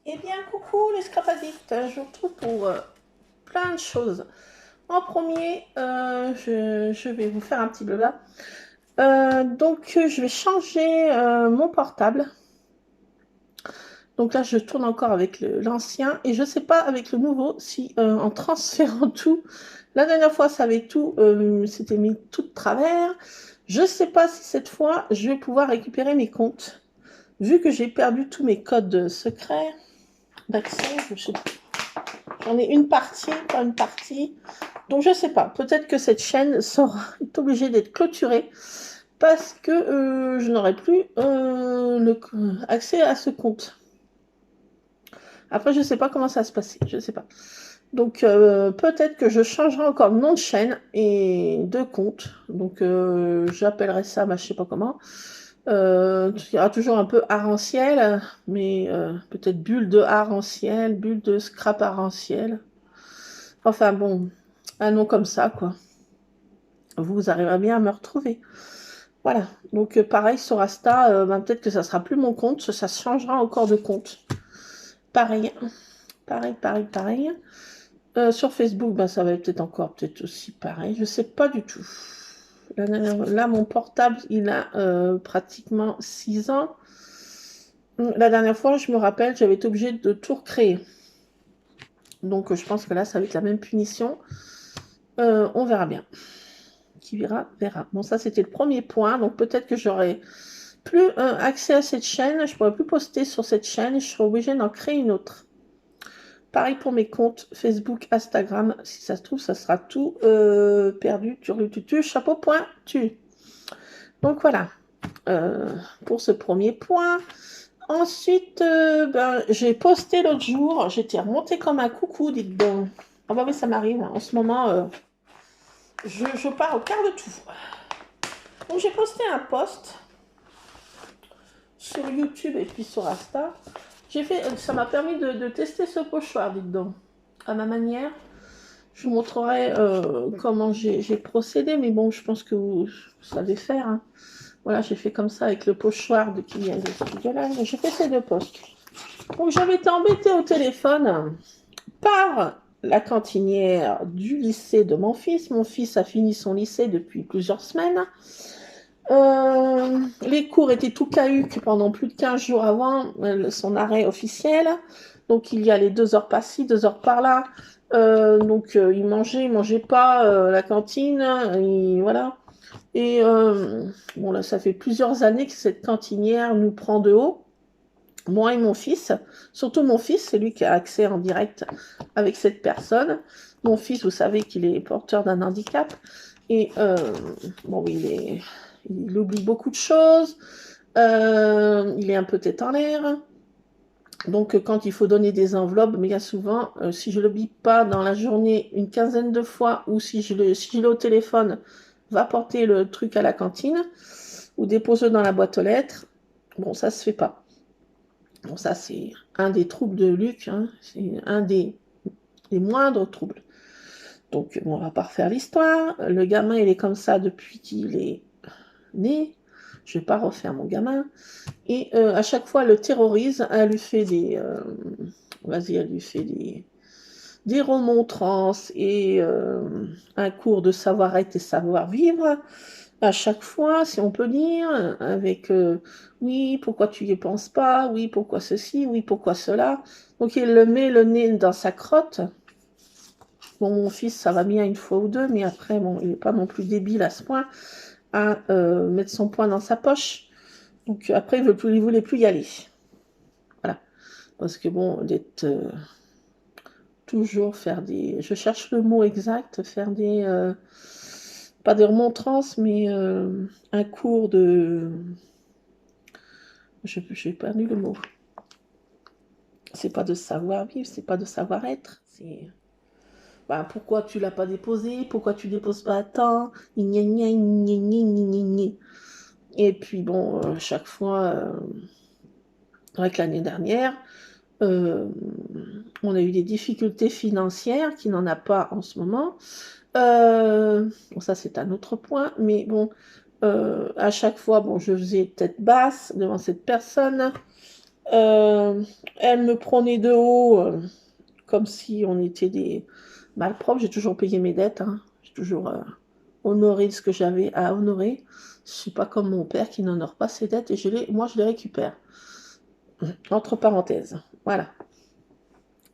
Eh bien, coucou les scrap addicts, je vous retrouve pour plein de choses. En premier, je vais vous faire un petit blabla. Je vais changer mon portable. Donc là, je tourne encore avec l'ancien et je sais pas avec le nouveau si en transférant tout, la dernière fois, ça avait tout, c'était mis tout de travers. Je sais pas si cette fois, je vais pouvoir récupérer mes comptes. Vu que j'ai perdu tous mes codes secrets d'accès, je sais pas. J'en ai une partie, pas une partie. Donc je sais pas, peut-être que cette chaîne est obligée d'être clôturée parce que je n'aurai plus accès à ce compte. Après, je sais pas comment ça va se passer, je sais pas. Donc peut-être que je changerai encore le nom de chaîne et de compte. Donc j'appellerai ça, je sais pas comment. Il y aura toujours un peu arc-en-ciel, mais peut-être bulle de arc-en-ciel, bulle de scrap arc-en-ciel. Enfin bon, un nom comme ça, quoi. Vous arriverez bien à me retrouver. Voilà. Donc pareil sur Insta, peut-être que ça sera plus mon compte, ça changera encore de compte. Pareil, pareil. Sur Facebook, ça va peut-être encore, peut-être aussi pareil. Je sais pas du tout. Là, mon portable, il a pratiquement 6 ans. La dernière fois, je me rappelle, j'avais été obligée de tout recréer. Donc je pense que là, ça va être la même punition. On verra bien. Qui verra, verra. Bon, ça, c'était le premier point. Donc peut-être que j'aurai plus accès à cette chaîne. Je pourrai plus poster sur cette chaîne. Je serai obligée d'en créer une autre. Pareil pour mes comptes Facebook, Instagram. Si ça se trouve, ça sera tout perdu. Turlututu, chapeau pointu. Donc voilà pour ce premier point. Ensuite, j'ai posté l'autre jour. J'étais remontée comme un coucou, dites donc. Ah bah oui, ça m'arrive. En ce moment, je pars au quart de tout. Donc j'ai posté un post sur YouTube et puis sur Insta. Ça m'a permis de tester ce pochoir, dites donc, à ma manière. Je vous montrerai comment j'ai procédé, mais bon, je pense que vous savez faire. Hein. Voilà, j'ai fait comme ça avec le pochoir de Kylian de Studiolin. J'ai fait ces deux posts. Donc j'avais été embêtée au téléphone par la cantinière du lycée de mon fils. Mon fils a fini son lycée depuis plusieurs semaines. Les cours étaient tout cahucs pendant plus de 15 jours avant son arrêt officiel. Donc il y a les 2 heures par-ci, 2 heures par-là. Il mangeait pas la cantine. Et voilà. Et bon là, ça fait plusieurs années que cette cantinière nous prend de haut. Moi et mon fils, surtout mon fils, c'est lui qui a accès en direct avec cette personne. Mon fils, vous savez qu'il est porteur d'un handicap. Et bon, il oublie beaucoup de choses. Il est un peu tête en l'air. Donc, quand il faut donner des enveloppes, mais il y a souvent, si je ne le bip pas dans la journée une quinzaine de fois, ou si je l'ai au téléphone, va porter le truc à la cantine, ou dépose-le dans la boîte aux lettres. Bon, ça se fait pas. Bon, ça, c'est un des troubles de Luc. Hein. C'est un des moindres troubles. Donc, bon, on va pas refaire l'histoire. Le gamin, il est comme ça depuis qu'il est né. Je vais pas refaire mon gamin. Et à chaque fois, elle le terrorise. Elle lui fait des remontrances et un cours de savoir-être et savoir-vivre. À chaque fois, si on peut dire, avec oui, pourquoi tu n'y penses pas, oui, pourquoi ceci, oui, pourquoi cela. Donc il le met le nez dans sa crotte. Bon, mon fils, ça va bien une fois ou deux, mais après, bon, il n'est pas non plus débile à ce point à mettre son poing dans sa poche. Donc après, il voulait plus y aller. Voilà. Parce que bon, d'être toujours faire des... Je cherche le mot exact, faire des... pas des remontrances, mais un cours de... J'ai perdu le mot. C'est pas de savoir-vivre, c'est pas de savoir-être. C'est... pourquoi tu l'as pas déposé? Pourquoi tu déposes pas à temps? Et puis bon, chaque fois, avec l'année dernière, euh, on a eu des difficultés financières qui n'en a pas en ce moment. Bon, ça c'est un autre point, mais bon, à chaque fois, bon, je faisais tête basse devant cette personne. Elle me prenait de haut, comme si on était des malpropres. J'ai toujours payé mes dettes, hein. J'ai toujours honoré ce que j'avais à honorer. Je suis pas comme mon père qui n'honore pas ses dettes et moi je les récupère. Entre parenthèses. Voilà.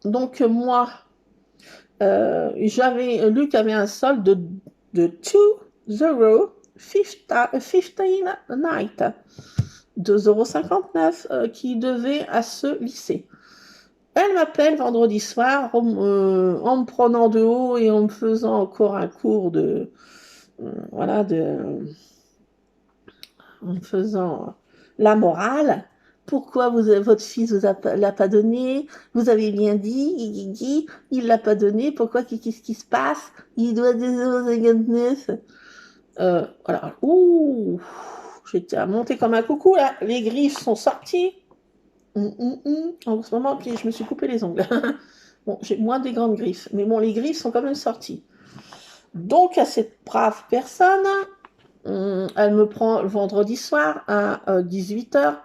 Donc moi, Luc avait un solde de 2,015 night. 2,59 € qui devait à ce lycée. Elle m'appelle vendredi soir en me prenant de haut et en me faisant encore un cours voilà, en me faisant la morale. Pourquoi votre fils l'a pas donné? Vous avez bien dit, il l'a pas donné. Pourquoi? Qu'est-ce qui se passe? Il doit 2,59 €. Voilà. Ouh, j'étais à monter comme un coucou là. Les griffes sont sorties. En ce moment, je me suis coupé les ongles. Bon, j'ai moins des grandes griffes, mais bon, les griffes sont quand même sorties. Donc, à cette brave personne, elle me prend le vendredi soir à 18 h.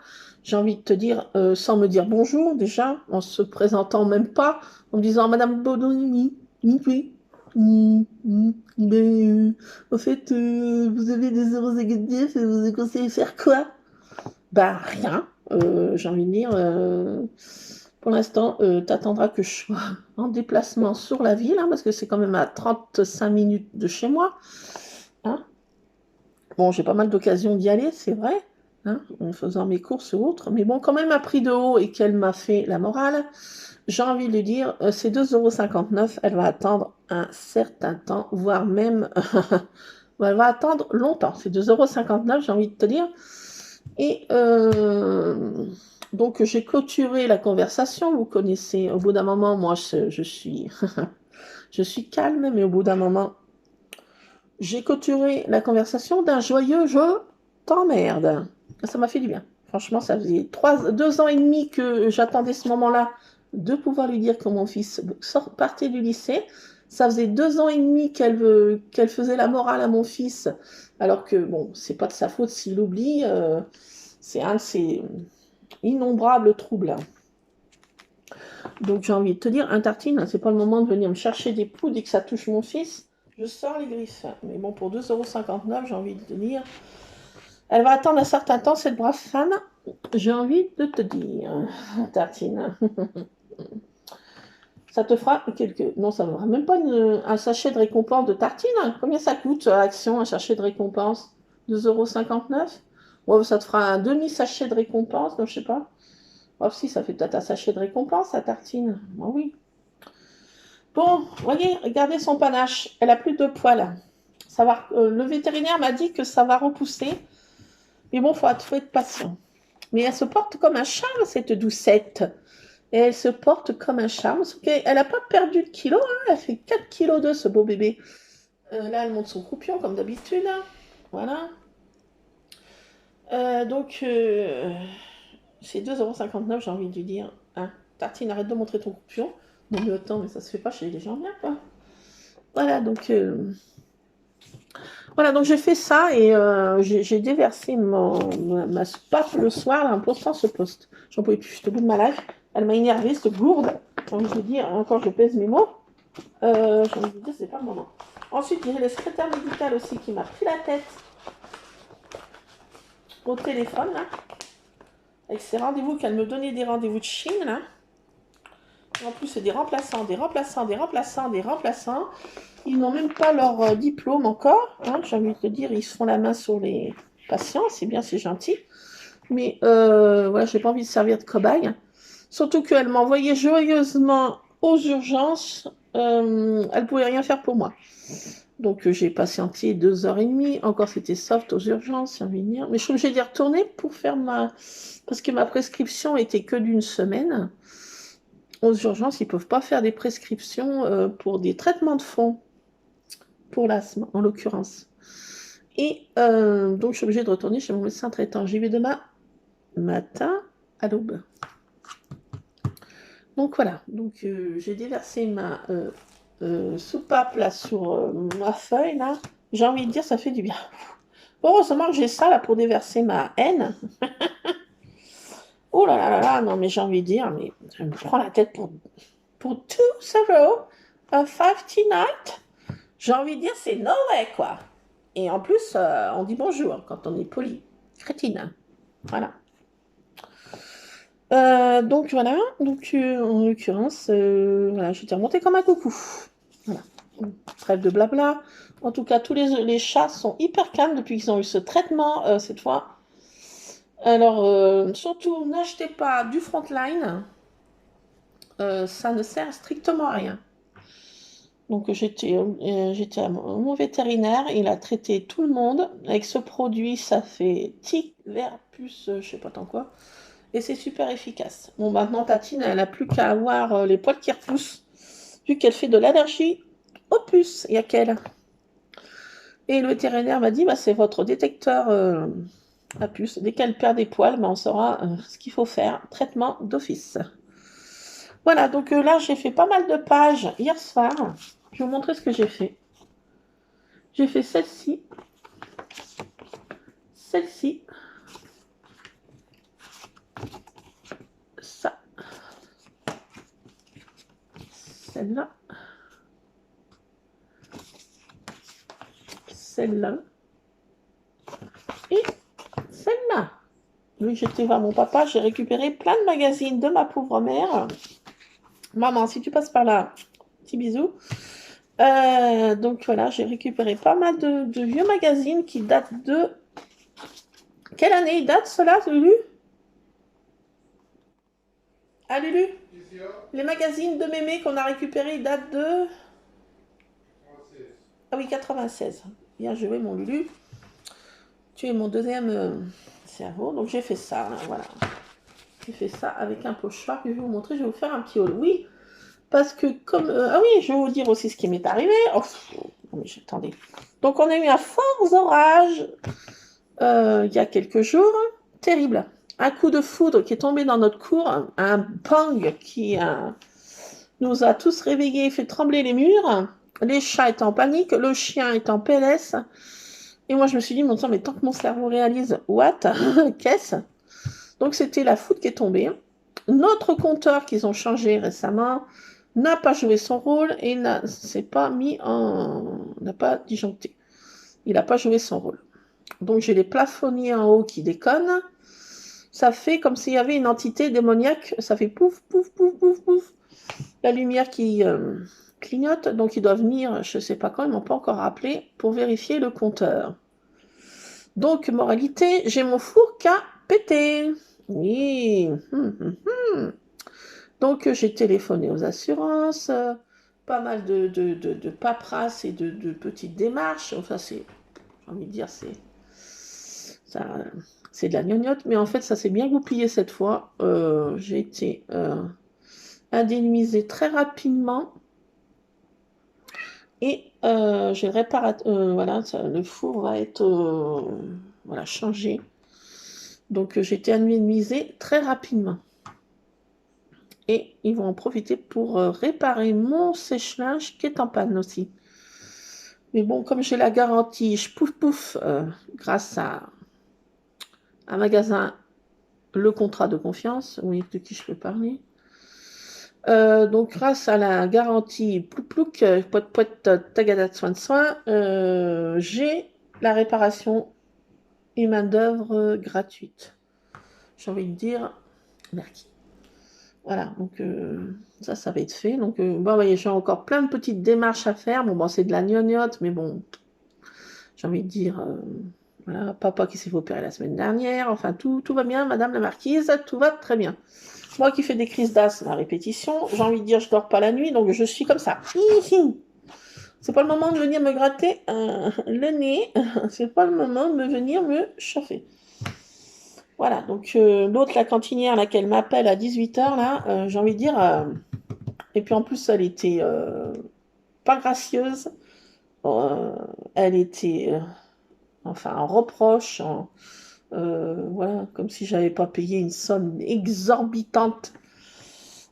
J'ai envie de te dire, sans me dire bonjour déjà, en se présentant même pas, en me disant Madame Bodoni, oui. En fait, vous avez des 0,9 et vous avez conseillé de faire quoi? Bah rien, j'ai envie de dire, pour l'instant, t'attendras que je sois en déplacement sur la ville, hein, parce que c'est quand même à 35 minutes de chez moi. Hein. Bon, j'ai pas mal d'occasions d'y aller, c'est vrai, hein, en faisant mes courses ou autres, mais bon, quand même, à prix de haut et qu'elle m'a fait la morale, j'ai envie de lui dire, c'est 2,59 €, elle va attendre un certain temps, voire même, elle va attendre longtemps. C'est 2,59 €, j'ai envie de te dire. Et donc j'ai clôturé la conversation, vous connaissez, au bout d'un moment, moi je suis, je suis calme, mais au bout d'un moment, j'ai clôturé la conversation d'un joyeux «je t'emmerde». Ça m'a fait du bien. Franchement, ça faisait 2 ans et demi que j'attendais ce moment-là de pouvoir lui dire que mon fils partait du lycée. Ça faisait 2 ans et demi qu'elle faisait la morale à mon fils, alors que, bon, c'est pas de sa faute s'il oublie. C'est un de ses innombrables troubles. Donc j'ai envie de te dire, un tartine, c'est pas le moment de venir me chercher des poux dès que ça touche mon fils. Je sors les griffes. Mais bon, pour 2,59 €, j'ai envie de te dire, elle va attendre un certain temps, cette brave femme. J'ai envie de te dire, tartine. Ça te fera quelques... Non, ça ne fera même pas un sachet de récompense de tartine. Combien ça coûte, Action, un sachet de récompense? 2,59 €. Ouais, ça te fera un demi-sachet de récompense, donc je sais pas. Oh si, ça fait peut-être un sachet de récompense, à tartine. Oh, oui. Bon, voyez, regardez son panache. Elle a plus de poils. Le vétérinaire m'a dit que ça va repousser. Mais bon, faut être patient. Mais elle se porte comme un charme, cette doucette. Et elle se porte comme un charme. Elle n'a pas perdu de kilos. Hein. Elle fait 4 kg de ce beau bébé. Là, elle monte son croupion, comme d'habitude. Voilà. Donc, c'est 2,59 €, j'ai envie de lui dire. Hein, tartine, arrête de montrer ton croupion. Non, mais attends, mais ça se fait pas chez les gens bien, quoi. Voilà, donc j'ai fait ça et j'ai déversé ma pâte le soir en postant ce poste. J'en pouvais plus, j'étais au bout de ma life. Elle m'a énervée, cette gourde. J'ai envie de dire, encore je pèse mes mots. J'ai envie de dire, c'est pas le moment. Ensuite, il y a le secrétaire médical aussi qui m'a pris la tête au téléphone, là. Avec ses rendez-vous, qu'elle me donnait des rendez-vous de Chine, là. En plus, c'est des remplaçants. Ils n'ont même pas leur diplôme encore. Hein, j'ai envie de te dire, ils se font la main sur les patients. C'est bien, c'est gentil. Mais voilà, j'ai pas envie de servir de cobaye. Surtout qu'elle m'envoyait joyeusement aux urgences. Elle pouvait rien faire pour moi. Donc j'ai patienté 2 h 30. Encore, c'était soft aux urgences, j'ai envie de dire. Mais je suis obligée d'y retourner pour faire parce que ma prescription était que d'une semaine. Aux urgences, ils ne peuvent pas faire des prescriptions pour des traitements de fond, pour l'asthme en l'occurrence. Et donc, je suis obligée de retourner chez mon médecin traitant. J'y vais demain matin à l'aube. Donc voilà, donc j'ai déversé ma soupape là sur ma feuille là. J'ai envie de dire, ça fait du bien. Heureusement que j'ai ça là pour déverser ma haine. Oh là là là là, non mais j'ai envie de dire, mais je me prends la tête pour 2 € a 5 tea night. J'ai envie de dire, c'est no way, quoi. Et en plus, on dit bonjour quand on est poli. Crétine. Voilà. Donc voilà, donc en l'occurrence, voilà, j'étais remontée comme un coucou. Voilà. Trêve de blabla. En tout cas, tous les chats sont hyper calmes depuis qu'ils ont eu ce traitement cette fois. Alors, surtout, n'achetez pas du Frontline. Ça ne sert strictement à rien. Donc j'étais à mon vétérinaire, il a traité tout le monde. Avec ce produit, ça fait tic, vert, puce, je sais pas tant quoi. Et c'est super efficace. Bon, maintenant, Tatine, elle n'a plus qu'à avoir les poils qui repoussent, vu qu'elle fait de l'allergie aux puces. Il y a qu'elle. Et le vétérinaire m'a dit, bah, c'est votre détecteur à puce. Dès qu'elle perd des poils, bah, on saura ce qu'il faut faire. Traitement d'office. Voilà, donc là, j'ai fait pas mal de pages hier soir. Je vais vous montrer ce que j'ai fait. J'ai fait celle-ci, celle-ci, ça, celle-là, celle-là et celle-là. Oui, j'étais voir mon papa, j'ai récupéré plein de magazines de ma pauvre mère. Maman, si tu passes par là, petit bisou. Donc voilà, j'ai récupéré pas mal de vieux magazines qui datent de... Quelle année ils datent, ceux-là, Lulu? Ah, Lulu? Les magazines de mémé qu'on a récupérés, ils datent de... Ah oui, 96. Bien joué, mon Lulu. Tu es mon deuxième cerveau. Donc j'ai fait ça, hein, voilà. J'ai fait ça avec un pochoir que je vais vous montrer. Je vais vous faire un petit haul. Oui, parce que comme... ah oui, je vais vous dire aussi ce qui m'est arrivé. Oh, mais attendez. Donc on a eu un fort orage il y a quelques jours. Terrible. Un coup de foudre qui est tombé dans notre cour. Un bang qui nous a tous réveillés, fait trembler les murs. Les chats étaient en panique. Le chien est en PLS. Et moi, je me suis dit, mon sang, mais tant que mon cerveau réalise, what? Qu'est-ce? Donc, c'était la foudre qui est tombée. Notre compteur qu'ils ont changé récemment n'a pas joué son rôle et n'a pas disjoncté. Il n'a pas joué son rôle. Donc, j'ai les plafonniers en haut qui déconnent. Ça fait comme s'il y avait une entité démoniaque. Ça fait pouf, pouf, pouf, pouf, pouf. La lumière qui clignote. Donc, ils doivent venir, je ne sais pas quand, ils ne m'ont pas encore rappelé, pour vérifier le compteur. Donc, moralité, j'ai mon four qui a pété. Oui. Donc, j'ai téléphoné aux assurances, pas mal de paperasse et de petites démarches. Enfin, j'ai envie de dire, c'est de la gnognotte, mais en fait, ça s'est bien goupillé cette fois. J'ai été indemnisée très rapidement. Et j'ai le réparateur, voilà, le four va être voilà, changé. Donc j'ai été indemnisée très rapidement. Et ils vont en profiter pour réparer mon sèche-linge qui est en panne aussi. Mais bon, comme j'ai la garantie, je pouf pouf, grâce à un magasin, le contrat de confiance, oui, de qui je peux parler. Donc grâce à la garantie plouc plouc, poète poète, tagada de soin de soin, j'ai la réparation et main d'œuvre gratuite. J'ai envie de dire merci. Voilà, donc ça va être fait. Donc bon, voyez, j'ai encore plein de petites démarches à faire. Bon, c'est de la gnognotte, mais bon, j'ai envie de dire, voilà, papa qui s'est fait opérer la semaine dernière. Enfin, tout va bien, madame la marquise, tout va très bien. Moi qui fais des crises d'asthme à répétition, j'ai envie de dire, je dors pas la nuit, donc je suis comme ça. C'est pas le moment de venir me gratter le nez. C'est pas le moment de venir me chauffer. Voilà, donc l'autre, la cantinière, là, qu'elle m'appelle à 18h, là, j'ai envie de dire... et puis en plus, elle était pas gracieuse. Elle était, enfin, en reproche, voilà, comme si j'avais pas payé une somme exorbitante.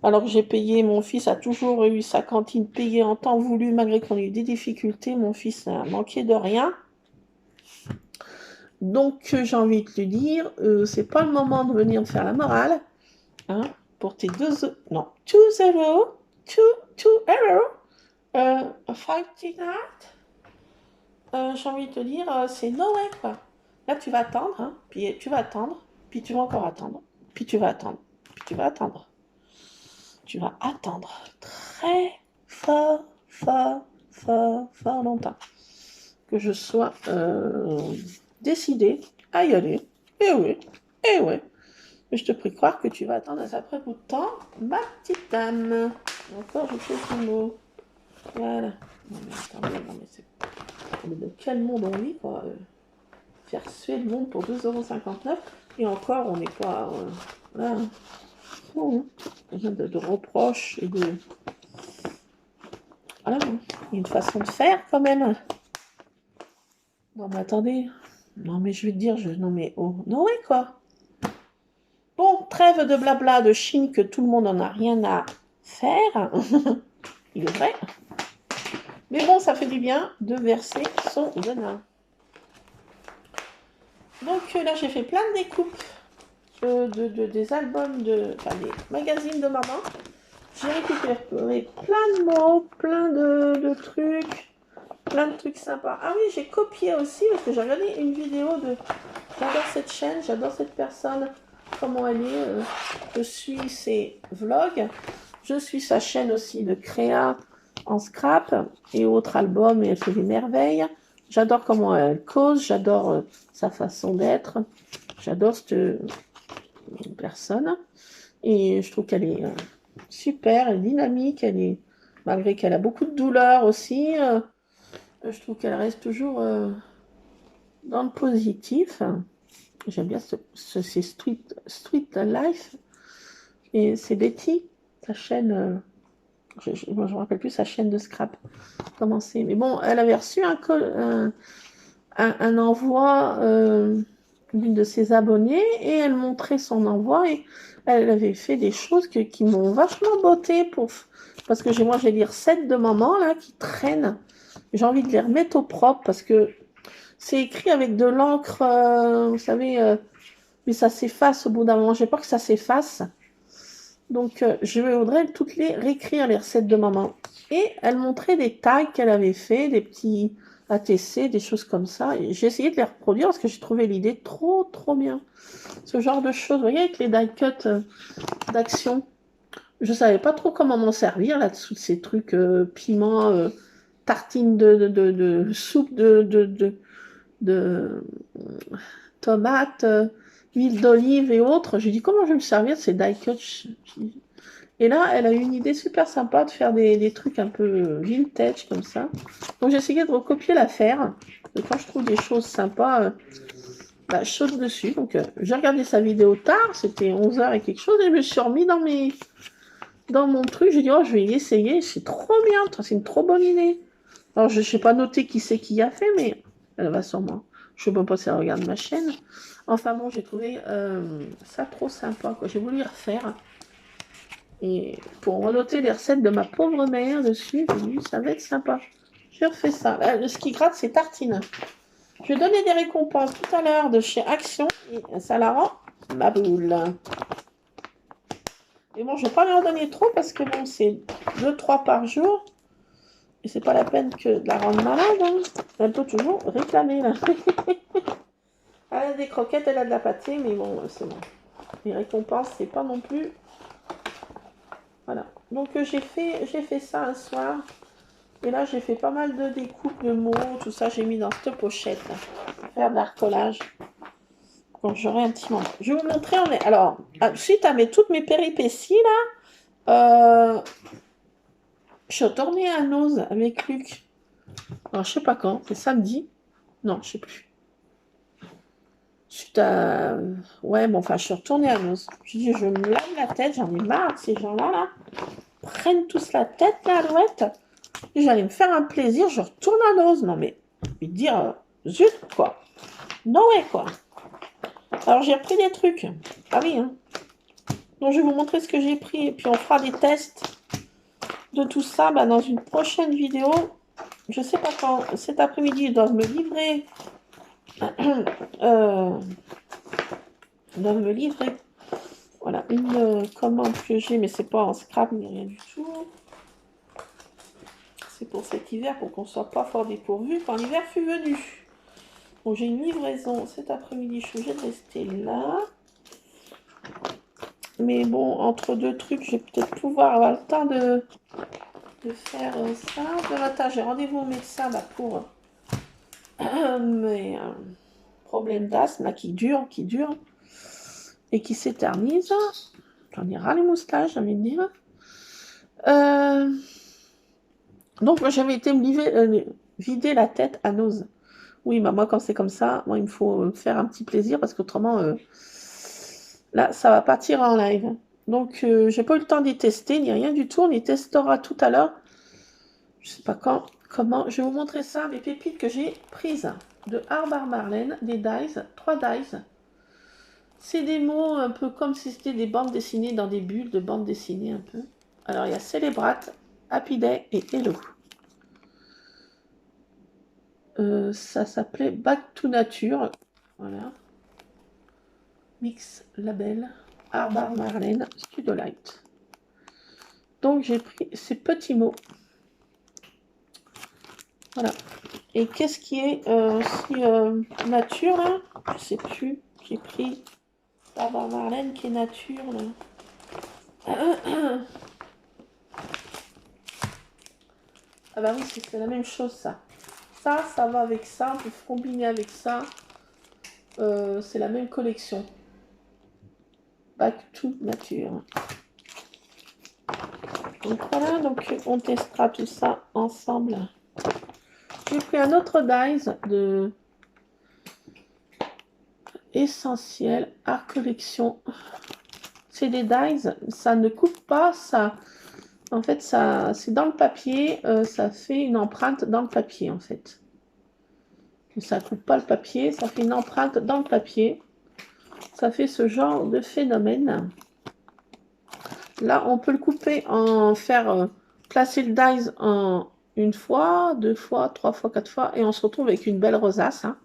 Alors que j'ai payé, mon fils a toujours eu sa cantine payée en temps voulu, malgré qu'on ait eu des difficultés. Mon fils n'a manqué de rien. Donc j'ai envie de lui dire, c'est pas le moment de venir me faire la morale. Hein, pour tes 2 non, 2-0, 2-0, 59. J'ai envie de te dire, c'est no way, quoi. Là, tu vas attendre, hein, puis tu vas attendre, puis tu vas encore attendre, puis tu vas attendre, puis tu vas attendre. Tu vas attendre très fort, fort, fort, fort longtemps que je sois décidée à y aller. Eh oui, eh oui. Mais je te prie croire que tu vas attendre un sacré bout de temps, ma petite dame. Encore, je fais ce mot. Voilà. Non mais attendez, non mais c'est... Mais de quel monde on vit, quoi. Faire suer le monde pour 2,59 € et encore, on n'est pas... voilà. Non, rien de reproches et de... Voilà, il y a une façon de faire, quand même. Non mais attendez. Non mais je vais te dire, non mais... Oh, non ouais, quoi. Bon, trêve de blabla de Chine que tout le monde en a rien à faire. Il est vrai. Mais bon, ça fait du bien de verser son venin. Donc là, j'ai fait plein de découpes des albums, enfin des magazines de maman. J'ai récupéré plein de mots, plein de trucs sympas. Ah oui, j'ai copié aussi parce que j'ai regardé une vidéo de... J'adore cette chaîne, j'adore cette personne, comment elle est. Je suis ses vlogs. Je suis sa chaîne aussi de créa en scrap et autres albums et elle fait des merveilles. J'adore comment elle cause, j'adore sa façon d'être. J'adore cette personne et je trouve qu'elle est super, elle est dynamique, elle est, malgré qu'elle a beaucoup de douleurs aussi, je trouve qu'elle reste toujours dans le positif. J'aime bien ces street life. Et c'est Betty, sa chaîne, je me rappelle plus sa chaîne de scrap, comment c'est. Mais bon, elle avait reçu un envoi d'une de ses abonnées et elle montrait son envoi et elle avait fait des choses qui m'ont vachement botté parce que moi j'ai les recettes de maman là qui traînent. J'ai envie de les remettre au propre parce que c'est écrit avec de l'encre, vous savez, mais ça s'efface au bout d'un moment. J'ai peur que ça s'efface. Donc, je voudrais toutes les réécrire, les recettes de maman. Et elle montrait des tags qu'elle avait fait, des petits ATC, des choses comme ça. Et j'ai essayé de les reproduire parce que j'ai trouvé l'idée trop, trop bien. Ce genre de choses, vous voyez, avec les die cuts d'action. Je savais pas trop comment m'en servir là-dessous de ces trucs piment, tartine de soupe de tomates, huile d'olive et autres. J'ai dit comment je vais me servir de ces die cuts. Et là, elle a eu une idée super sympa de faire des trucs un peu vintage comme ça. Donc j'ai essayé de recopier l'affaire. Et quand je trouve des choses sympas, je saute dessus. Donc j'ai regardé sa vidéo tard, c'était 11 h et quelque chose, et je me suis remis dans mon truc. J'ai dit, oh, je vais y essayer, c'est trop bien, c'est une trop bonne idée. Alors je n'ai pas noté qui c'est qui a fait, mais elle va sûrement. Je ne sais même pas si elle regarde ma chaîne. Enfin bon, j'ai trouvé ça trop sympa, quoi. J'ai voulu y refaire. Et pour renoter les recettes de ma pauvre mère dessus, j'ai dit, ça va être sympa. J'ai refait ça. Là, ce qui gratte, c'est tartine. Je vais donner des récompenses tout à l'heure de chez Action. Et ça la rend ma boule. Et bon, je ne vais pas lui en donner trop parce que bon, c'est 2-3 par jour. Et c'est pas la peine que de la rendre malade. Hein. Elle peut toujours réclamer. Là. Elle a des croquettes, elle a de la pâtée, mais bon, c'est bon. Les récompenses, c'est pas non plus... Voilà. Donc j'ai fait ça un soir. Et là, j'ai fait pas mal de découpes de mots. Tout ça, j'ai mis dans cette pochette. Là, faire de l'arcolage. Donc j'aurai un petit moment. Je vais vous montrer. Alors, suite à toutes mes péripéties, là, je suis retournée à Nose avec Luc. Alors, je sais pas quand. C'est samedi. Non, je sais plus. Suite à... Ouais, bon, enfin, je suis retournée à Nose. Je dis, je me lave la tête. J'en ai marre. Ces gens-là, là, prennent tous la tête, là, Alouette. J'allais me faire un plaisir. Je retourne à Nose. Non, mais, je vais te dire, zut, quoi. Non, ouais, quoi. Alors, j'ai repris des trucs. Ah oui, hein. Donc, je vais vous montrer ce que j'ai pris. Et puis, on fera des tests de tout ça dans une prochaine vidéo. Je sais pas quand. Cet après-midi, ils doivent me livrer... ils doivent me livrer Voilà, une commande que j'ai, mais c'est pas en scrap ni rien du tout. C'est pour cet hiver, pour qu'on soit pas fort dépourvu quand l'hiver fut venu. Donc j'ai une livraison cet après-midi, je suis obligée de rester là. Mais bon, entre deux trucs, je vais peut-être pouvoir avoir le temps de faire ça. De matin, j'ai rendez-vous au médecin là, pour mes problèmes d'asthme là, qui durent et qui s'éternisent. J'en ai ras les moustaches, j'ai envie de dire. Donc, moi, j'avais été me vider la tête à Nose. Oui, bah, moi, quand c'est comme ça, moi, il me faut faire un petit plaisir parce qu'autrement, là, ça va partir en live. Donc, j'ai pas eu le temps d'y tester, ni rien du tout. On y testera tout à l'heure. Je sais pas quand, comment. Je vais vous montrer ça, mes pépites que j'ai prises de Arbar Marlène, des dies, 3 dies. C'est des mots un peu comme si c'était des bandes dessinées dans des bulles de bandes dessinées un peu. Alors, il y a Célébrate, Happy Day et Hello. Ça s'appelait Back to Nature. Voilà. Mix Label, Arbar Marlène, Studolight. Donc, j'ai pris ces petits mots. Voilà. Et qu'est-ce qui est nature, là? Je sais plus. J'ai pris Arbar Marlène qui est nature, là. Ah bah oui, c'est la même chose, ça. Ça va avec ça. On peut combiner avec ça. C'est la même collection. Back to Nature. Donc voilà, donc on testera tout ça ensemble. J'ai pris un autre dies de Essentiel Art Collection. C'est des dies, ça ne coupe pas, ça. En fait, ça, c'est dans le papier, ça fait une empreinte dans le papier, en fait. Ça ne coupe pas le papier, ça fait une empreinte dans le papier. Ça fait ce genre de phénomène. Là, on peut le couper en faire placer le dies en une fois, 2 fois, 3 fois, 4 fois, et on se retrouve avec une belle rosace. Hein.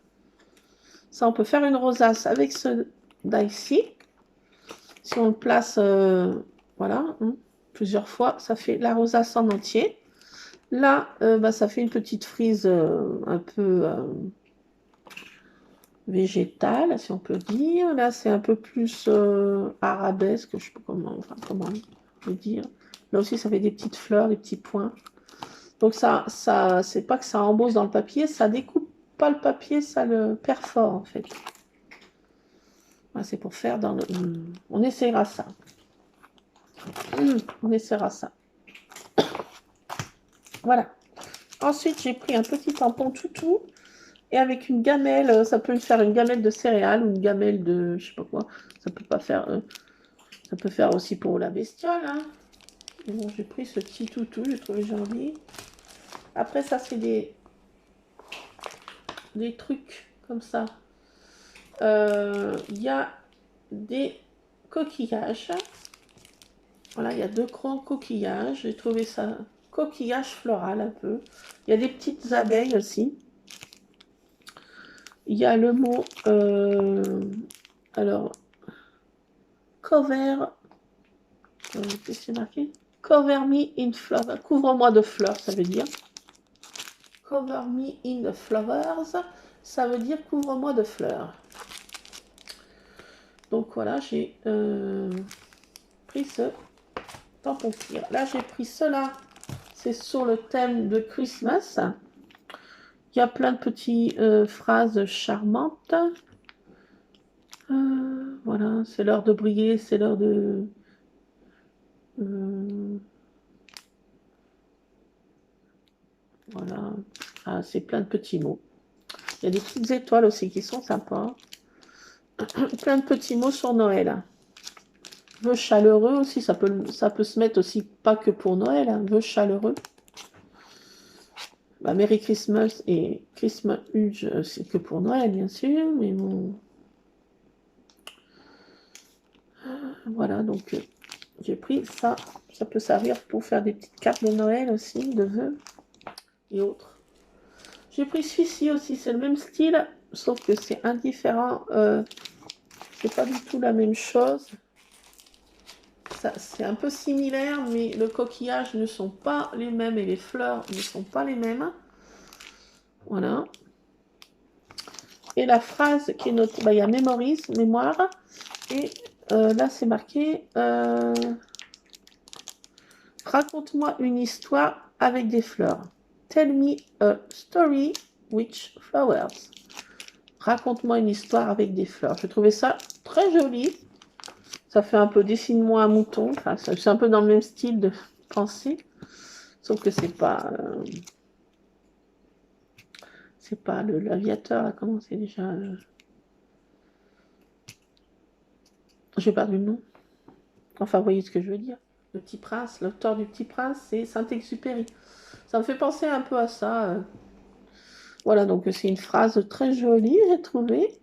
Ça, on peut faire une rosace avec ce die-ci. Si on le place, voilà, hein, plusieurs fois, ça fait la rosace en entier. Là, bah, ça fait une petite frise un peu végétale, si on peut dire. Là, c'est un peu plus arabesque, je ne sais pas comment on peut dire. Là aussi, ça fait des petites fleurs, des petits points. Donc ça c'est pas que ça embosse dans le papier, ça découpe pas le papier, ça le perfore en fait. Voilà, c'est pour faire dans le... On essaiera ça. On essaiera ça. Voilà. Ensuite, j'ai pris un petit tampon toutou. Et avec une gamelle, ça peut faire une gamelle de céréales ou une gamelle de... je sais pas quoi. Ça peut pas faire... ça peut faire aussi pour la bestiole. Hein. Bon, j'ai pris ce petit toutou, j'ai trouvé joli. Après, ça, c'est des trucs comme ça. Il y a des coquillages. Voilà, il y a 2 grands coquillages. J'ai trouvé ça coquillage floral un peu. Il y a des petites abeilles aussi. Il y a le mot, alors, cover, qu'est-ce que c'est marqué? Cover me in flowers. Couvre-moi de fleurs, ça veut dire. Cover me in the flowers, ça veut dire couvre-moi de fleurs. Donc voilà, j'ai pris ce tampon cuir. Là, j'ai pris cela. C'est sur le thème de Christmas. Il y a plein de petites phrases charmantes. Voilà, c'est l'heure de briller, c'est l'heure de... voilà, ah, c'est plein de petits mots. Il y a des petites étoiles aussi qui sont sympas. Plein de petits mots sur Noël. Vœux chaleureux aussi, ça peut se mettre aussi pas que pour Noël, hein, vœux chaleureux. Bah, Merry Christmas et Christmas Huge, c'est que pour Noël, bien sûr, mais bon. Voilà, donc j'ai pris ça. Ça peut servir pour faire des petites cartes de Noël aussi, de vœux et autres. J'ai pris celui-ci aussi, c'est le même style, sauf que c'est indifférent. C'est pas du tout la même chose. c'est un peu similaire, mais le coquillage ne sont pas les mêmes et les fleurs ne sont pas les mêmes. Voilà. Et la phrase qui est notée, bah, il y a Memories, mémoire, et là c'est marqué raconte-moi une histoire avec des fleurs. Tell me a story with flowers. Raconte-moi une histoire avec des fleurs. Je trouvais ça très joli. Ça fait un peu dessine-moi un mouton. Enfin, c'est un peu dans le même style de pensée. Sauf que c'est pas l'aviateur, là. Comment c'est déjà j'ai perdu le nom. Enfin, vous voyez ce que je veux dire. Le Petit Prince, l'auteur du Petit Prince, c'est Saint-Exupéry. Ça me fait penser un peu à ça. Voilà, donc c'est une phrase très jolie, j'ai trouvé.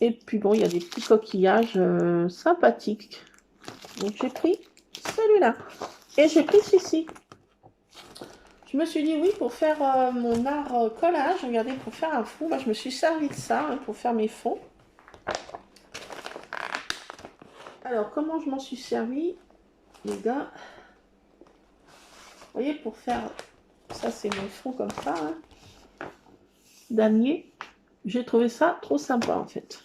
Et puis bon, il y a des petits coquillages sympathiques. Donc j'ai pris celui-là. Et j'ai pris celui-ci. Je me suis dit oui, pour faire mon art collage, regardez, pour faire un fond, bah, je me suis servi de ça pour faire mes fonds. Alors, comment je m'en suis servi, les gars? Vous voyez, pour faire... Ça, c'est mon fond comme ça, damier. J'ai trouvé ça trop sympa, en fait.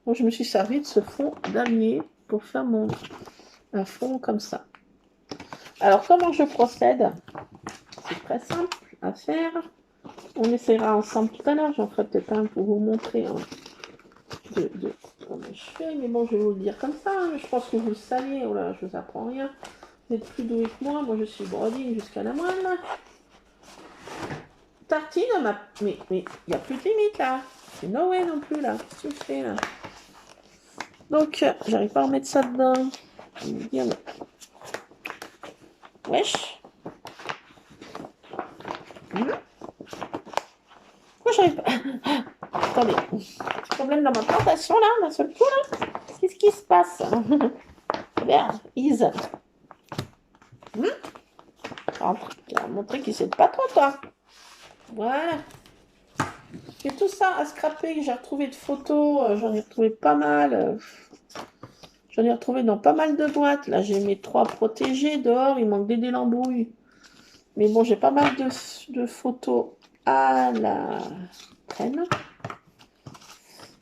Donc, je me suis servi de ce fond damier pour faire un fond comme ça. Alors, comment je procède? C'est très simple à faire. On essaiera ensemble tout à l'heure. J'en ferai peut-être un pour vous montrer comment je fais. Mais bon, je vais vous le dire comme ça. Je pense que vous le saviez. Oh là, je vous apprends rien. Vous êtes plus doué que moi. Moi, je suis brodine jusqu'à la moelle. Tartine, mais il n'y a plus de limite là. C'est no way non plus là. Qu'est-ce que tu fais là? Donc, j'arrive pas à remettre ça dedans. Bien. Wesh. Pourquoi j'arrive pas? Attendez. Petit problème dans ma plantation là, d'un seul coup là. Qu'est-ce qui se passe? Merde, Isa. On va montrer qu'il sait pas trop toi. Voilà. Et tout ça à scraper, que j'ai retrouvé de photos, j'en ai retrouvé pas mal. J'en ai retrouvé dans pas mal de boîtes. Là, j'ai mes 3 protégés dehors. Il manque des lambrouilles. Mais bon, j'ai pas mal de photos à la traîne.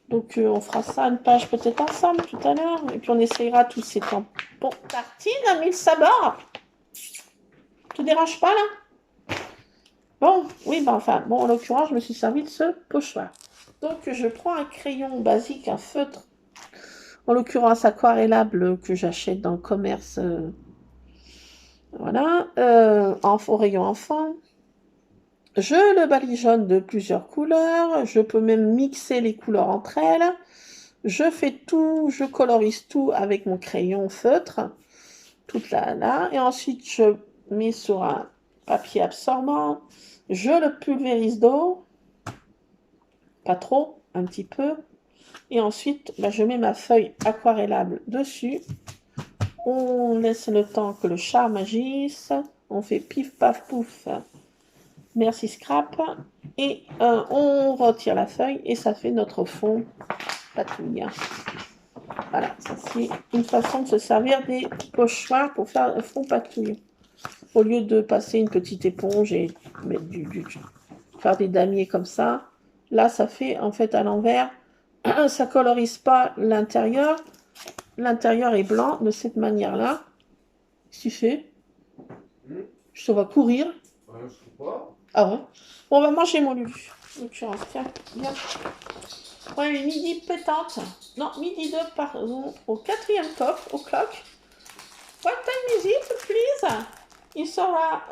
Donc, on fera ça une page peut-être ensemble tout à l'heure. Et puis, on essayera tous ces tampons tartines à 1000 sabords. Te dérange pas, là? Bon, oui, ben enfin, bon, en l'occurrence, je me suis servi de ce pochoir. Donc, je prends un crayon basique, un feutre, en l'occurrence aquarellable que j'achète dans le commerce, voilà, au rayon enfant. Je le baligeonne de plusieurs couleurs, je peux même mixer les couleurs entre elles. Je fais tout, je colorise tout avec mon crayon feutre, toute là, et ensuite je mets sur un papier absorbant, je le pulvérise d'eau, pas trop, un petit peu, et ensuite bah, je mets ma feuille aquarellable dessus. On laisse le temps que le charme agisse, on fait pif paf pouf, merci scrap, et on retire la feuille et ça fait notre fond patouille. Voilà, ça c'est une façon de se servir des pochoirs pour faire un fond patouille. Au lieu de passer une petite éponge et mettre faire des damiers comme ça, là ça fait en fait à l'envers, ça colorise pas l'intérieur. L'intérieur est blanc de cette manière-là. Qu'est-ce que tu fais? Je te vois courir. Je sais pas. Ah ouais? Bon, on va manger mon Lulu. En l'occurrence, tiens, viens. Ouais, mais midi pétante. Non, midi 2, pardon. Au 4e coffre, au clock. What time is it, please? Il sera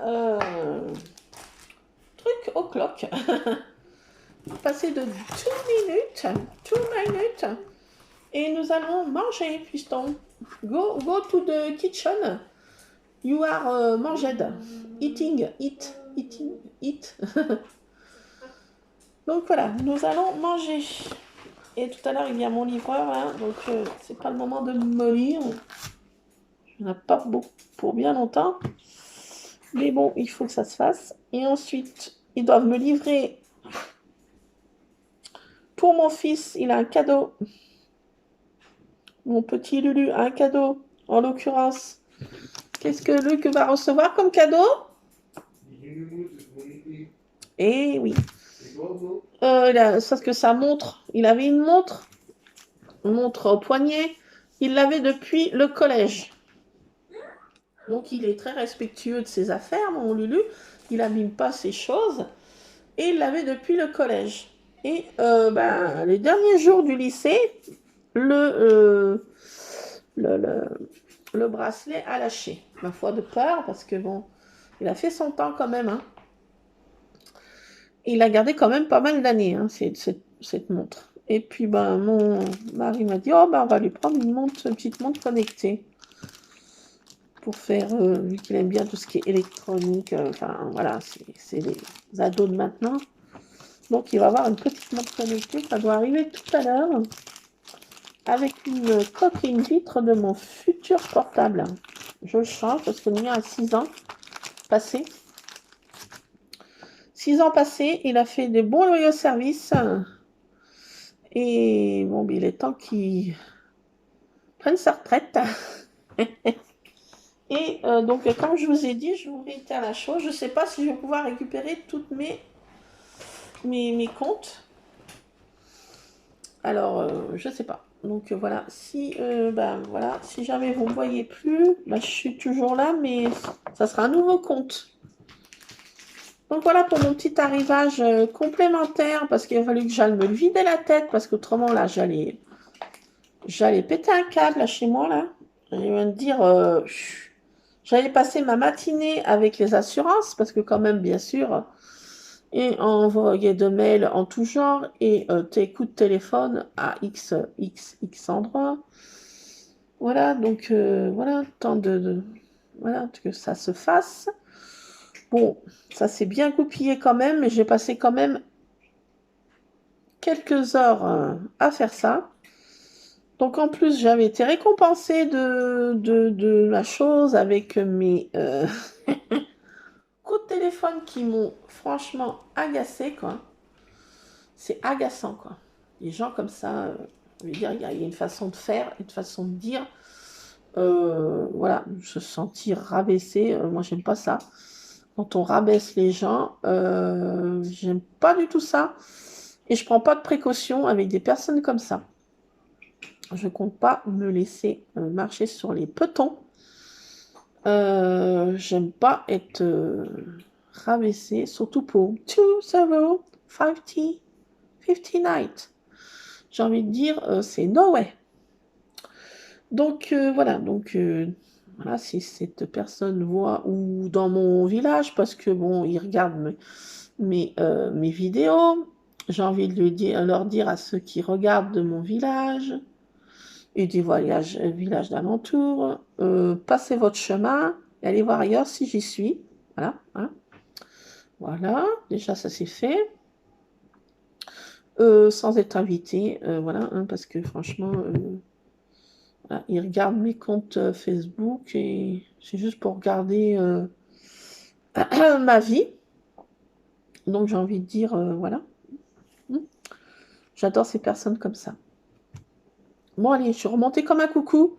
truc au clock. Passer de 2 minutes. Et nous allons manger, piston. Go to the kitchen. You are manged. Eating. Donc voilà, nous allons manger. Et tout à l'heure, il y a mon livreur, hein, donc c'est pas le moment de me lire. Je n'en ai pas beaucoup pour bien longtemps. Mais bon, il faut que ça se fasse. Et ensuite, ils doivent me livrer. Pour mon fils, il a un cadeau Mon petit Lulu a un cadeau, en l'occurrence. Qu'est-ce que Luc va recevoir comme cadeau? Eh oui. Parce que sa montre, il avait une montre au poignet. Il l'avait depuis le collège. Donc il est très respectueux de ses affaires, mon Lulu. Il n'abîme pas ses choses. Et il l'avait depuis le collège. Et les derniers jours du lycée, le bracelet a lâché. Ma foi de peur, parce que bon, il a fait son temps quand même. Hein. Il a gardé quand même pas mal d'années, hein, cette montre. Et puis mon mari m'a dit, oh on va lui prendre une petite montre connectée. Pour faire, vu qu'il aime bien tout ce qui est électronique, enfin voilà, c'est les ados de maintenant. Donc il va avoir une petite montre connectée, ça doit arriver tout à l'heure, avec une coque et une vitre de mon futur portable. Je le change parce que le mien a 6 ans passés. 6 ans passés, il a fait des bons loyaux services. Et bon, il est temps qu'il prenne sa retraite. Et donc, comme je vous ai dit, je vous réitère la chose. Je ne sais pas si je vais pouvoir récupérer toutes mes comptes. Alors, je ne sais pas. Donc, voilà. Si jamais vous ne me voyez plus, je suis toujours là, mais ça sera un nouveau compte. Donc, voilà pour mon petit arrivage complémentaire, parce qu'il a fallu que j'aille me vider la tête, parce qu'autrement, là, j'allais péter un câble, là, chez moi, là. J'allais me dire... J'allais passer ma matinée avec les assurances, parce que quand même, bien sûr, et envoyer de mails en tout genre, et tes coups de téléphone à x endroits. Voilà, donc voilà, tant voilà, que ça se fasse. Bon, ça s'est bien goupillé quand même, mais j'ai passé quand même quelques heures à faire ça. Donc en plus, j'avais été récompensée de la chose avec mes coups de téléphone qui m'ont franchement agacé, quoi. C'est agaçant, quoi. Les gens comme ça, je veux dire, il y a une façon de faire, une façon de dire. Voilà, se sentir rabaissé, moi j'aime pas ça. Quand on rabaisse les gens, j'aime pas du tout ça. Et je prends pas de précautions avec des personnes comme ça. Je compte pas me laisser marcher sur les petons. J'aime pas être rabaissé, surtout pour 2050. J'ai envie de dire, c'est no way. Donc voilà, voilà, si cette personne voit, ou dans mon village, parce que bon, il regarde mes vidéos, j'ai envie de leur dire à ceux qui regardent de mon village et des villages d'alentour, passez votre chemin et allez voir ailleurs si j'y suis. Voilà, hein. Voilà, déjà ça c'est fait. Sans être invité, voilà, hein, parce que franchement, voilà, ils regardent mes comptes Facebook et c'est juste pour regarder ma vie. Donc j'ai envie de dire, voilà. J'adore ces personnes comme ça. Bon allez, je suis remontée comme un coucou.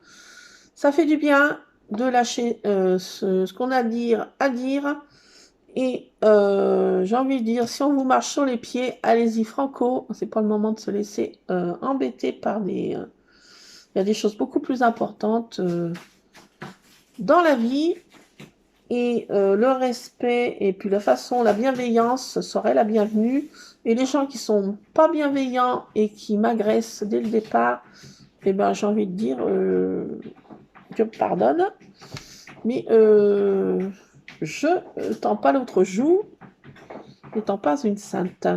Ça fait du bien de lâcher ce qu'on a à dire. Et j'ai envie de dire, si on vous marche sur les pieds, allez-y franco. C'est pas le moment de se laisser embêter par des... Il y a des choses beaucoup plus importantes dans la vie. Et le respect et puis la bienveillance serait la bienvenue. Et les gens qui sont pas bienveillants et qui m'agressent dès le départ, eh ben, j'ai envie de dire, Dieu me pardonne, mais je tends pas l'autre joue, n'étant pas une sainte.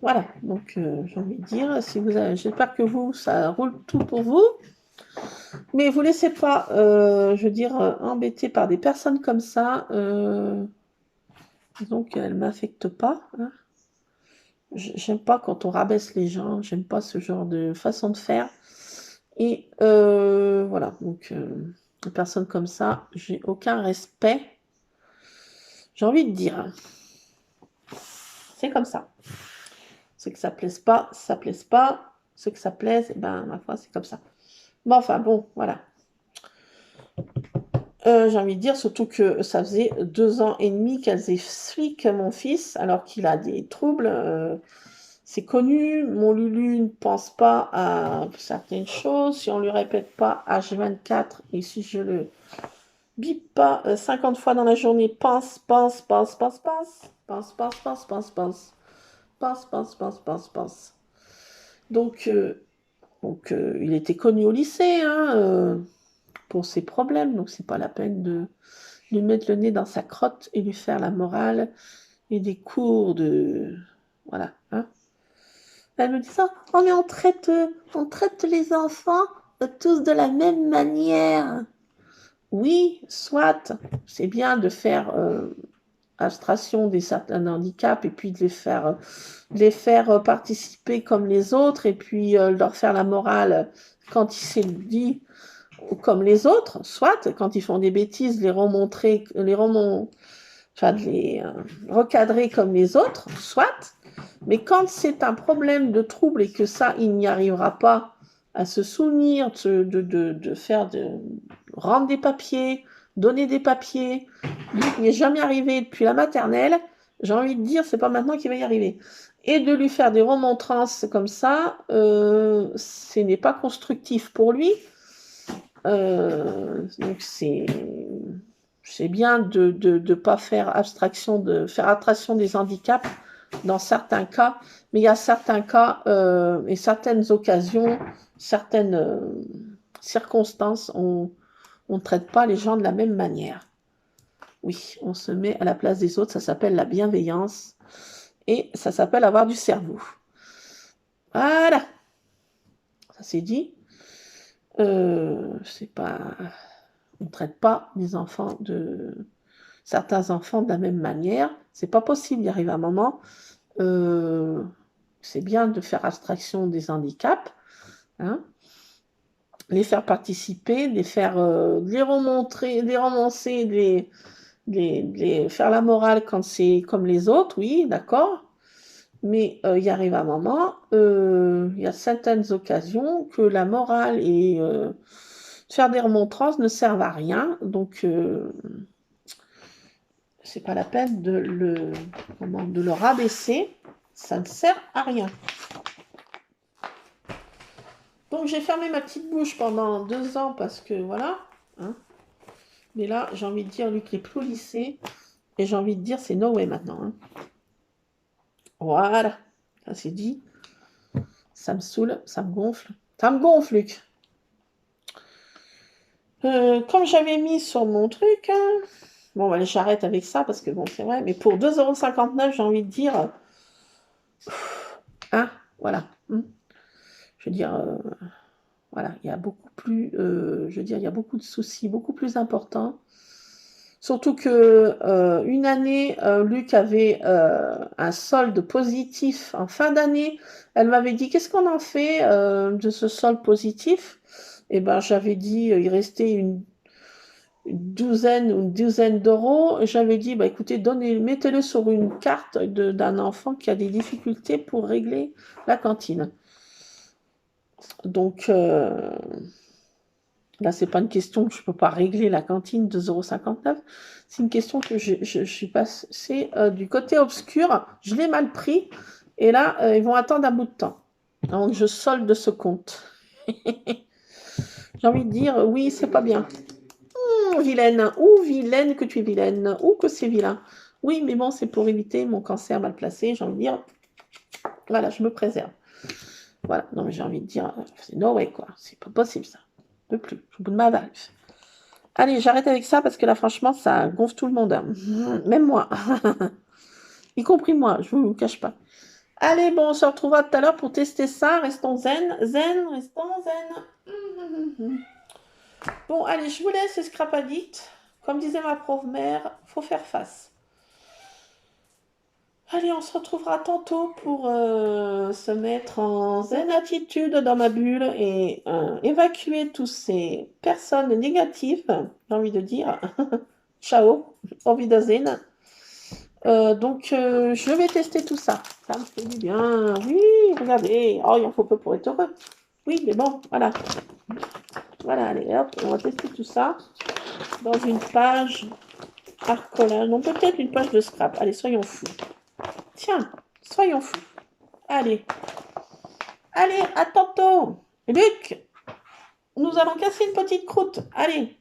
Voilà, donc j'ai envie de dire, j'espère que ça roule tout pour vous. Mais vous laissez pas, je veux dire, embêter par des personnes comme ça. Donc, elles ne m'affectent pas. Hein. J'aime pas quand on rabaisse les gens. J'aime pas ce genre de façon de faire. Et voilà. Donc, des personnes comme ça, j'ai aucun respect. J'ai envie de dire. C'est comme ça. C'est que ça plaise pas, ça plaise pas. ceux que ça plaise, et ben, ma foi, c'est comme ça. Bon, enfin, bon, voilà. J'ai envie de dire, surtout que ça faisait 2 ans et demi qu'elles expliquent mon fils, alors qu'il a des troubles. C'est connu, mon Lulu ne pense pas à certaines choses. Si on lui répète pas H24 et si je le bip pas 50 fois dans la journée, pense, pense, pense, pense, pense, pense, pense, pense, pense, pense, pense, pense, pense, pense, pense. Donc, il était connu au lycée, hein, pour ses problèmes, donc c'est pas la peine de lui mettre le nez dans sa crotte et lui faire la morale et des cours de... Voilà, hein. Elle me dit ça, oh mais on traite les enfants tous de la même manière. Oui, soit, c'est bien de faire abstraction des certains handicaps et puis de les faire participer comme les autres et puis leur faire la morale quand il s'est dit comme les autres, soit quand ils font des bêtises, enfin, de les recadrer comme les autres, soit, mais quand c'est un problème de trouble et que ça, il n'y arrivera pas à se souvenir de rendre des papiers, donner des papiers, lui qui n'est jamais arrivé depuis la maternelle, j'ai envie de dire, c'est pas maintenant qu'il va y arriver. Et de lui faire des remontrances comme ça, ce n'est pas constructif pour lui. Donc c'est bien de pas faire abstraction, de faire abstraction des handicaps dans certains cas, mais il y a certains cas et certaines occasions, certaines circonstances, on ne traite pas les gens de la même manière. Oui, on se met à la place des autres, ça s'appelle la bienveillance et ça s'appelle avoir du cerveau. Voilà, ça c'est dit. C'est pas... On ne traite pas certains enfants de la même manière. C'est pas possible, il arrive un moment. C'est bien de faire abstraction des handicaps, hein, les faire participer, les remontrer, les romancer, les faire la morale quand c'est comme les autres, oui, d'accord. Mais il arrive un moment, il y a certaines occasions que la morale et faire des remontrances ne servent à rien. Donc, c'est pas la peine de le rabaisser. Ça ne sert à rien. Donc, j'ai fermé ma petite bouche pendant 2 ans parce que voilà. Hein. Mais là, j'ai envie de dire, Luc n'est plus au lycée. Et j'ai envie de dire, c'est no way maintenant. Hein. Voilà. Ça, c'est dit. Ça me saoule, ça me gonfle. Ça me gonfle, Luc. Comme j'avais mis sur mon truc, hein, bon, bah, j'arrête avec ça parce que bon, c'est vrai, mais pour 2,59 €, j'ai envie de dire, hein, voilà. Je veux dire, voilà, il y a beaucoup plus, je veux dire, il y a beaucoup de soucis, beaucoup plus importants. Surtout que une année, Luc avait un solde positif en fin d'année. Elle m'avait dit, qu'est-ce qu'on en fait de ce solde positif? Et ben, j'avais dit, il restait une douzaine ou une dizaine d'euros. J'avais dit, bah, écoutez, mettez-le sur une carte d'un enfant qui a des difficultés pour régler la cantine. Donc, là, c'est pas une question que je peux pas régler la cantine, 2,59 €. C'est une question que je suis passée du côté obscur. Je l'ai mal pris. Et là, ils vont attendre un bout de temps. Donc, je solde ce compte. J'ai envie de dire, oui, c'est pas bien. Vilaine, ou vilaine que tu es vilaine, ou que c'est vilain. Oui, mais bon, c'est pour éviter mon cancer mal placé, j'ai envie de dire, voilà, je me préserve. Voilà, non mais j'ai envie de dire, c'est no way quoi, c'est pas possible ça. Je peux plus, je suis au bout de ma valve. Allez, j'arrête avec ça parce que là, franchement, ça gonfle tout le monde. Hein. Même moi. Y compris moi, je vous cache pas. Allez, bon, on se retrouvera tout à l'heure pour tester ça. Restons zen, restons zen. Bon, allez, je vous laisse, les Scrap Addict. Comme disait ma pauvre mère, faut faire face. Allez, on se retrouvera tantôt pour se mettre en zen attitude dans ma bulle et évacuer toutes ces personnes négatives, j'ai envie de dire. Ciao, auf Wiedersehen. Je vais tester tout ça. Ça me fait du bien. Oui, regardez. Oh, il en faut peu pour être heureux. Oui, mais bon, voilà. Voilà, allez, hop, on va tester tout ça dans une page arcolage. Non, peut-être une page de scrap. Allez, soyons fous. Tiens, soyons fous. Allez, allez, à tantôt. Luc, nous allons casser une petite croûte. Allez.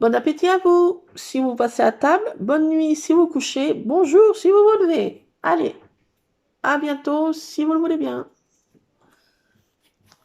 Bon appétit à vous. Si vous passez à table, bonne nuit si vous couchez, bonjour si vous vous levez. Allez, à bientôt si vous le voulez bien.